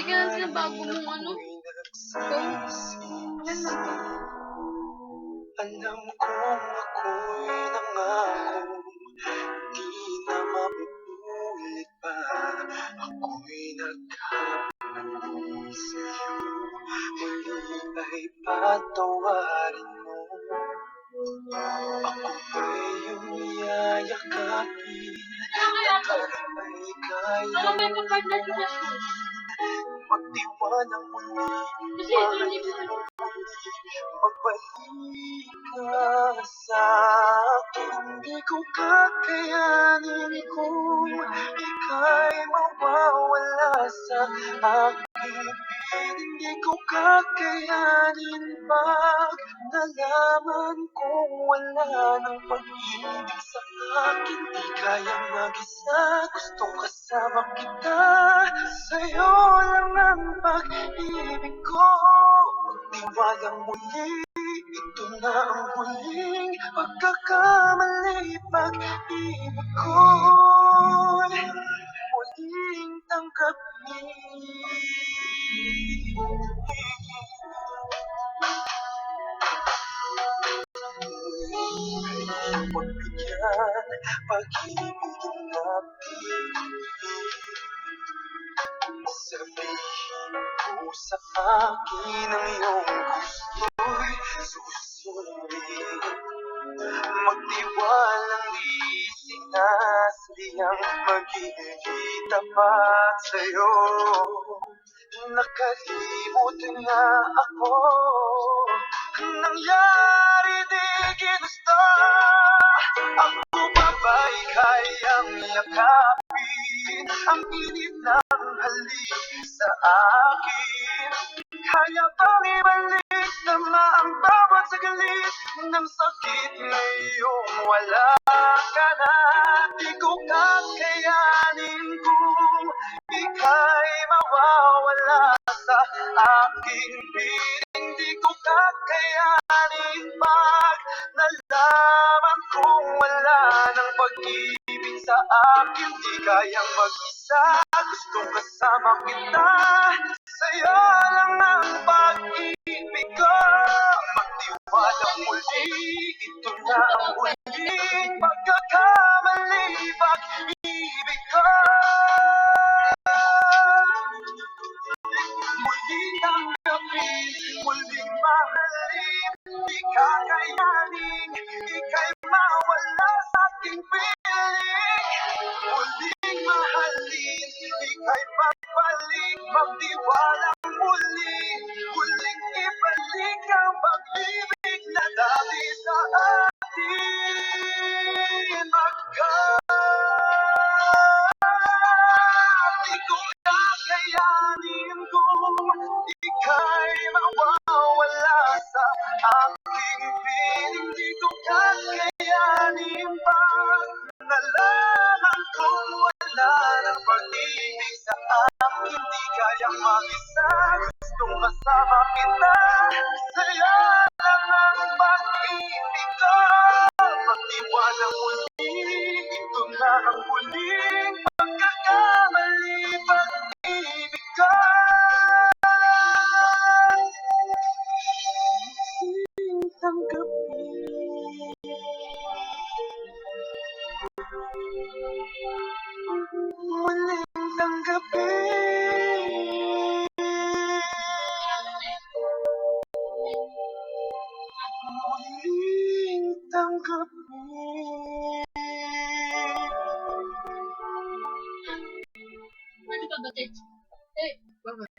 Bili ka na ng bago mong ano. Alam kong ako'y nangako, di na mauulit pa. Ako'y nagkamali sa'yo, muli ay patawarin mo. Ako ba'y iyong yayakapin, at ay Ano may kayang kapag na siya? magtiwalang muli, Kasi ito hindi ko magbalik ka sa akin. Di ko kakayanin kung ika'y mawawala sa aking piling. Di ko kakayanin pag nalaman kong wala ng pag-ibig sa akin. Di kayang mag-isa, gustong kasama kita. Sa'yo lang ang pag-ibig ko. Tiwalang muli, ito na ang huling pagkakamali. Pag-ibig ko'y muling tanggapin. Muling pagbigyan, pag-ibig natin. Sabihin mo sa akin ang iyong gusto'y susundin. Magtiwalang di sinasadyang magiging tapat sa'yo. Nakalimot nga ako, nangyari di ginusto. Ako pa ba'y kayang yakapin ang init ng halik sa akin? Kaya bang ibalik tama ang bawat saglit ng sakit ngayong wala ka na? Di ko kakayanin kung ika'y mawawala sa aking piling. Di ko kakayanin pag nalaman kong wala ng pag-ibig sa akin. Di kayang mag-isa, gustong kasama kita. Sa'yo lang ang pag-ibig ko. Magtiwalang muli, ito na ang huling pagkakamali. Pag-ibig ko, muling tanggapin, muling mahalin. Di kakayanin, ika'y mawala sa aking piling. Muling mahalin, ika'y pagbalik, magtiwalang muli. Muling ibalik ang pag-ibig na dati sa atin. Di ko kakayanin kung ika'y mawawala sa aking piling. Di ko kakayanin pag nalaman kong wala ng pag-ibig sa akin. Di kayang mag-isa, gustong kasama kita. Sa'yo lang ang pag-ibig ko. Magtiwalang muli, ito na ang huling pagkakamali. Pag-ibig ko, muling tanggapin. Muling tanggapin. Muling tanggapin. Pwede ba ba, Tets? Eh,